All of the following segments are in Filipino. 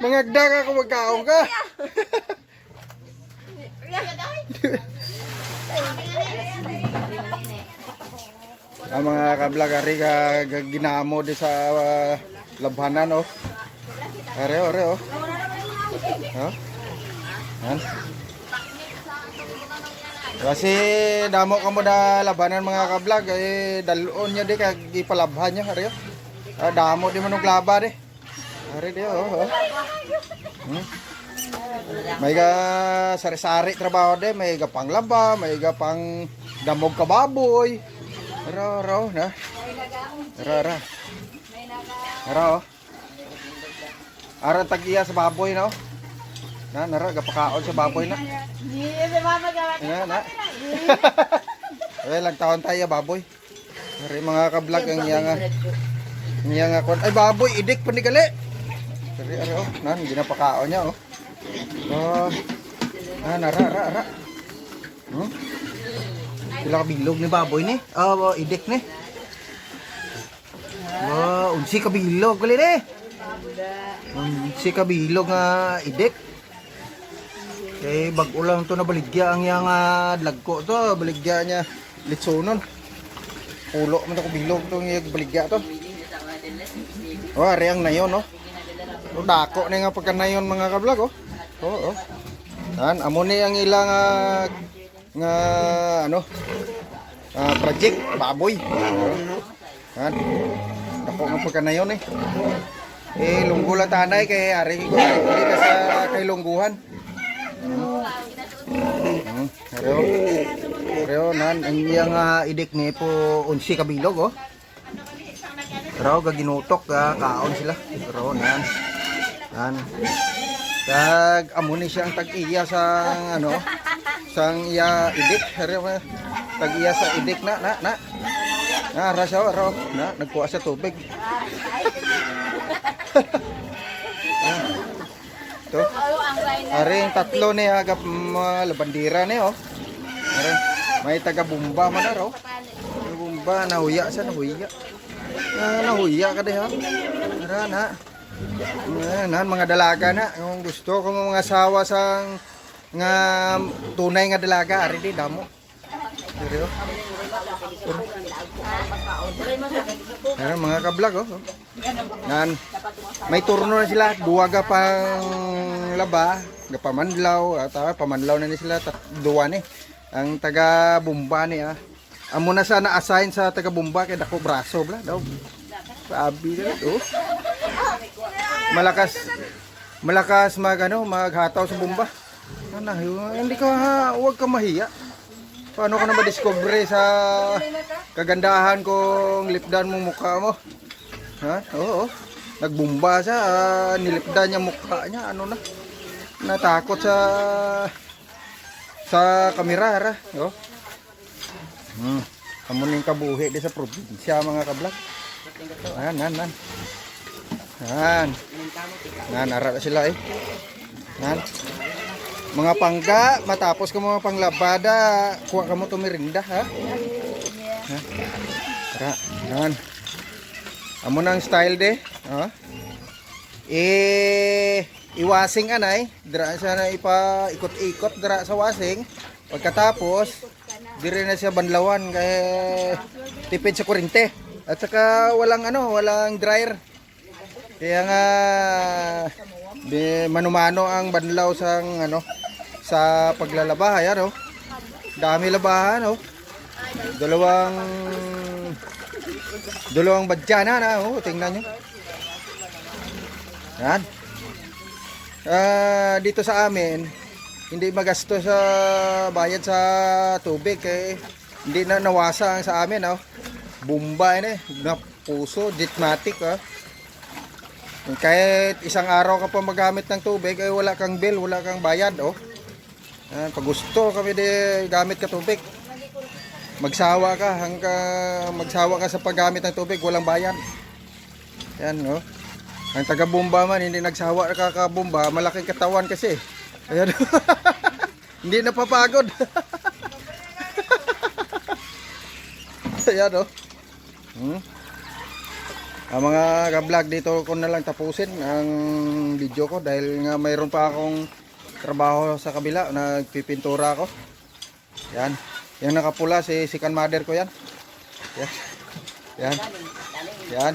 Mangagda ka kung magkaong ka. Ang mga kablog, ari ka ginamo di sa labhanan, oh. Are, oh. Oh. Yan. Kasi damo ka mo na labanan mga kablog, eh dalon nyo di kag ipalabhan nyo, ari, oh. Damo di manong laba di. Ari di, oh. May ga sari-sari trabaho di, may ga panglaba, may ga pang damog kababoy. Aro, na. Aro. Oh. Ara tagiya sa baboy na, oh. Nara gapakaon sa baboy na. Na. Lang taon tayo baboy. Ari mga kablog ang nga kon. Ay baboy idik panigali. Ari oh, nan ginapakaon niya, oh. Oh. Nara. Sila kabilog ni baboy ni. Idik ni. Unsi kabilog gali ni. Unsi kabilog nga idik. Kay bag-o lang to na baligya ang yang lagko to, baligya niya litsonon. Pulo man to kabilog to nga baligya to. Ari ang nayon, no. Dako na nga pagkanayon mga kablog, oh. Oo. Amo ni ang ilang nga project baboy. Dako nga pagkanayon eh. Lunggo lang tanay kay ari ko ka sa kay lungguhan. Pero nan ang iyang idik ni po unsi kabilog, oh. Pero gaginutok kaon sila. Pero nan. Kag amo ni siyang tag-iya sang sang iya idik. Pero tag-iya sa idik na. Ra siya na nagkuha sa tubig. To. Ari tatlo ni agap labandira ni, oh. Ari may taga bumba man na raw. Bumba nahuya sa nahuya. Nahuya ka di ha. Ara na. Mga dalaga na. Kung gusto ko mga asawa sang nga tunay nga dalaga ari di damo. Seryo. Mga kablog, oh. May turno na sila, duwa ga pang laba, ga pamanlaw, pamanlaw na ni sila, duwa ni. Ang taga Bumba ni, amo na sa na-assign sa taga Bumba kay dako braso bla daw. Sabi na to. Malakas maghataw sa Bumba. Hindi ka huwag ka mahiya. Paano ka na ma-discover sa kagandahan kung lipdan mo mukha mo? Oo. Nagbumba siya, nilipdan niya mukha niya, natakot sa kamera, oh. Kamuning kabuhi di sa probinsya mga kablog. Nara sila eh. Mga pangga, matapos ka mga panglabada, kuha ka mo tumirinda, ha? Tara, yan. Amo nang style de, ha? Iwasing anay, dira siya na ipa-ikot-ikot dira sa wasing. Pagkatapos, dire na siya banlawan kay tipid sa kuryente. At saka walang dryer. Kaya nga mano-mano ang banlaw sa paglalaba, ayan, oh. Dami labahan, oh. Dalawang badyanan, oh, tingnan nyo. Yan. Dito sa amin, hindi magasto sa bayad sa tubig, hindi na nawasa ang sa amin, oh. Bumba yun, na puso, Jetmatic, oh. Kahit isang araw ka pa magamit ng tubig, wala kang bill, wala kang bayad, oh. Pag gusto kami di gamit ka tubig, magsawa ka sa paggamit ng tubig, walang bayad. Yan, oh. Ang taga-Bumba man, hindi nagsawa kakabumba, malaking katawan kasi. Ayan. Hindi napapagod. Ayan, oh. Mga ka-vlog, dito ko na lang tapusin ang video ko dahil nga mayroon pa akong trabaho sa kabila. Nagpipintura ako. Yan. Yung nakapula si second mother ko yan. Yan. Yan. Yan.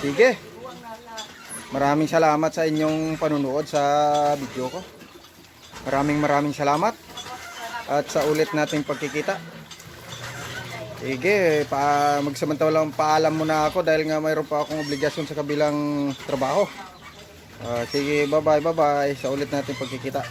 Sige. Maraming salamat sa inyong panunood sa video ko. Maraming salamat. At sa ulit nating pagkikita. Sige, magsamantalang paalam muna ako dahil nga mayroon pa akong obligasyon sa kabilang trabaho. Sige, bye bye. Sa ulit nating pagkikita.